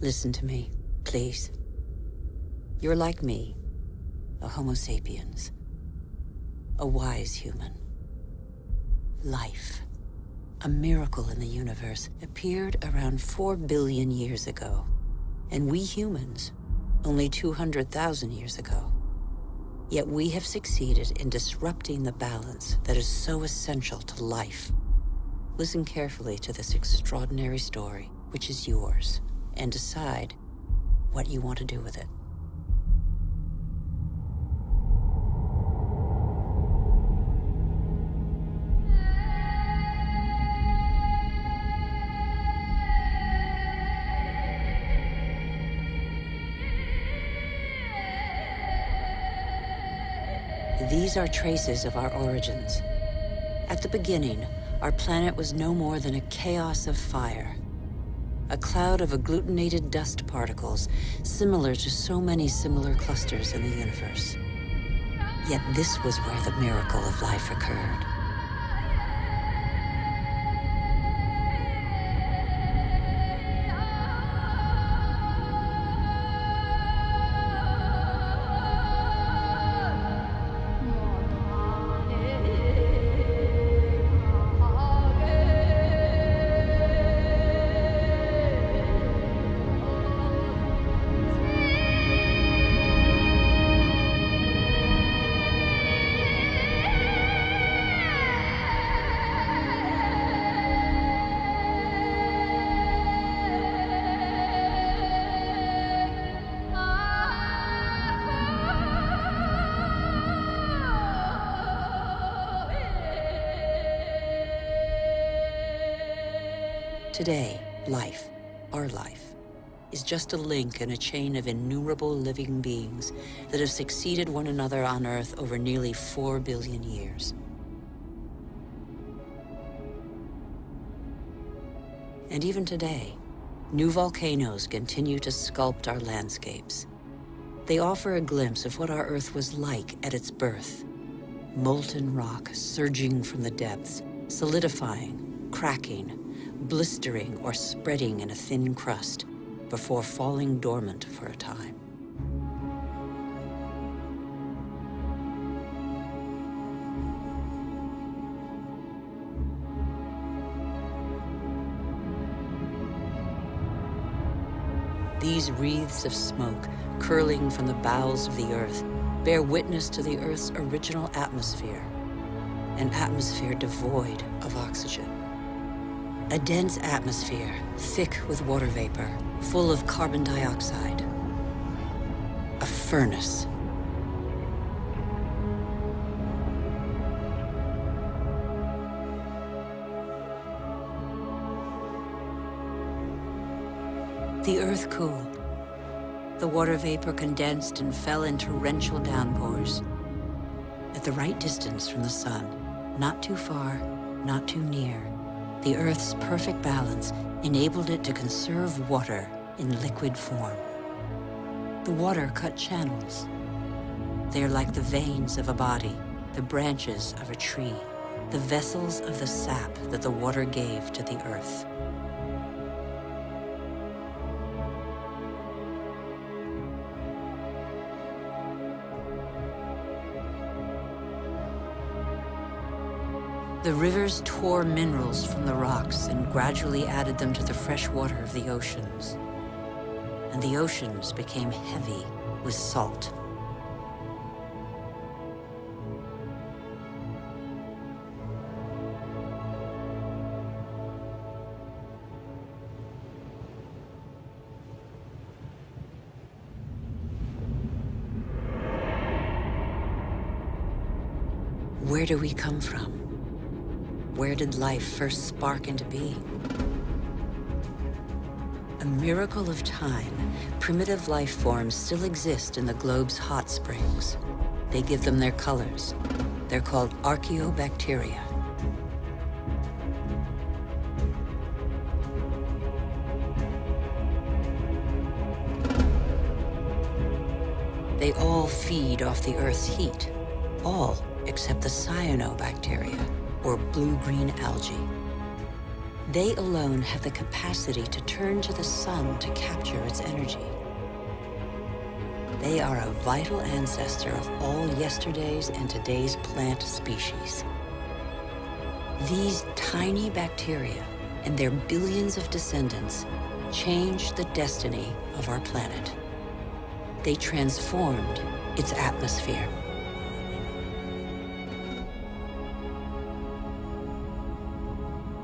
Listen to me, please. You're like me, a Homo sapiens. A wise human. Life, a miracle in the universe, appeared around 4 billion years ago. And we humans, only 200,000 years ago. Yet we have succeeded in disrupting the balance that is so essential to life. Listen carefully to this extraordinary story, which is yours, and decide what you want to do with it. These are traces of our origins. At the beginning, our planet was no more than a chaos of fire. A cloud of agglutinated dust particles, similar to so many similar clusters in the universe. Yet this was where the miracle of life occurred. Today, life, our life, is just a link in a chain of innumerable living beings that have succeeded one another on Earth over nearly 4 billion years. And even today, new volcanoes continue to sculpt our landscapes. They offer a glimpse of what our Earth was like at its birth. Molten rock surging from the depths, solidifying, cracking, blistering or spreading in a thin crust before falling dormant for a time. These wreaths of smoke curling from the bowels of the Earth bear witness to the Earth's original atmosphere, an atmosphere devoid of oxygen. A dense atmosphere, thick with water vapor, full of carbon dioxide. A furnace. The Earth cooled. The water vapor condensed and fell in torrential downpours. At the right distance from the sun, not too far, not too near, the Earth's perfect balance enabled it to conserve water in liquid form. The water cut channels. They are like the veins of a body, the branches of a tree, the vessels of the sap that the water gave to the Earth. The rivers tore minerals from the rocks and gradually added them to the fresh water of the oceans. And the oceans became heavy with salt. Where do we come from? Where did life first spark into being? A miracle of time, primitive life forms still exist in the globe's hot springs. They give them their colors. They're called archaeobacteria. They all feed off the Earth's heat. All except the cyanobacteria, or blue-green algae. They alone have the capacity to turn to the sun to capture its energy. They are a vital ancestor of all yesterday's and today's plant species. These tiny bacteria and their billions of descendants changed the destiny of our planet. They transformed its atmosphere.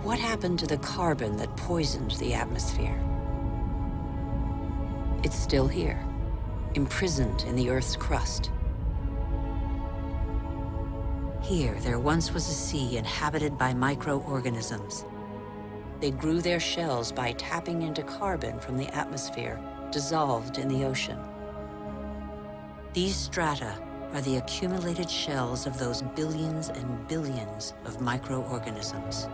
What happened to the carbon that poisoned the atmosphere? It's still here, imprisoned in the Earth's crust. Here, there once was a sea inhabited by microorganisms. They grew their shells by tapping into carbon from the atmosphere, dissolved in the ocean. These strata are the accumulated shells of those billions and billions of microorganisms.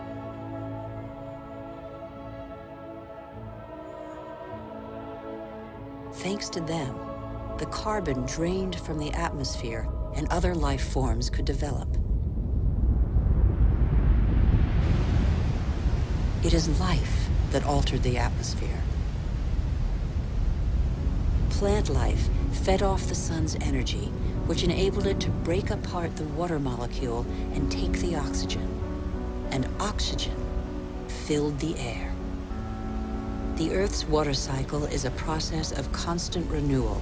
Thanks to them, the carbon drained from the atmosphere and other life forms could develop. It is life that altered the atmosphere. Plant life fed off the sun's energy, which enabled it to break apart the water molecule and take the oxygen. And oxygen filled the air. The Earth's water cycle is a process of constant renewal.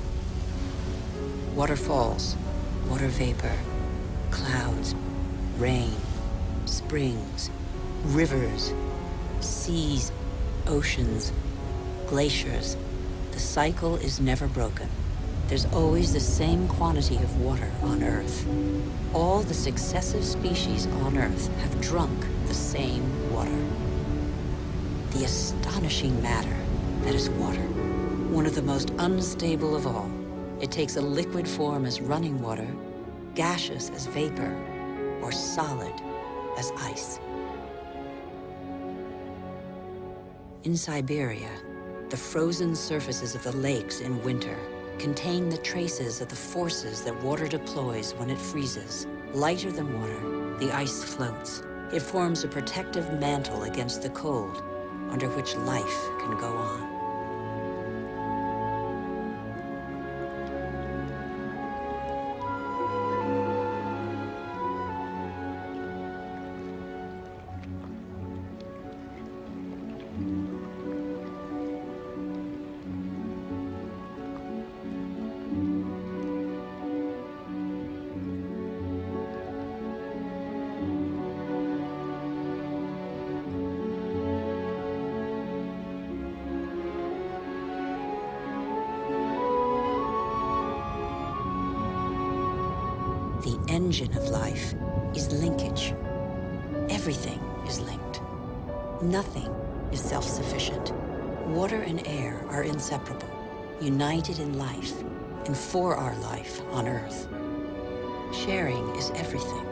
Waterfalls, water vapor, clouds, rain, springs, rivers, seas, oceans, glaciers. The cycle is never broken. There's always the same quantity of water on Earth. All the successive species on Earth have drunk the same water. The astonishing matter that is water, one of the most unstable of all. It takes a liquid form as running water, gaseous as vapor, or solid as ice. In Siberia, the frozen surfaces of the lakes in winter contain the traces of the forces that water deploys when it freezes. Lighter than water, the ice floats. It forms a protective mantle against the cold, under which life can go on. The engine of life is linkage. Everything is linked. Nothing is self-sufficient. Water and air are inseparable, united in life and for our life on Earth. Sharing is everything.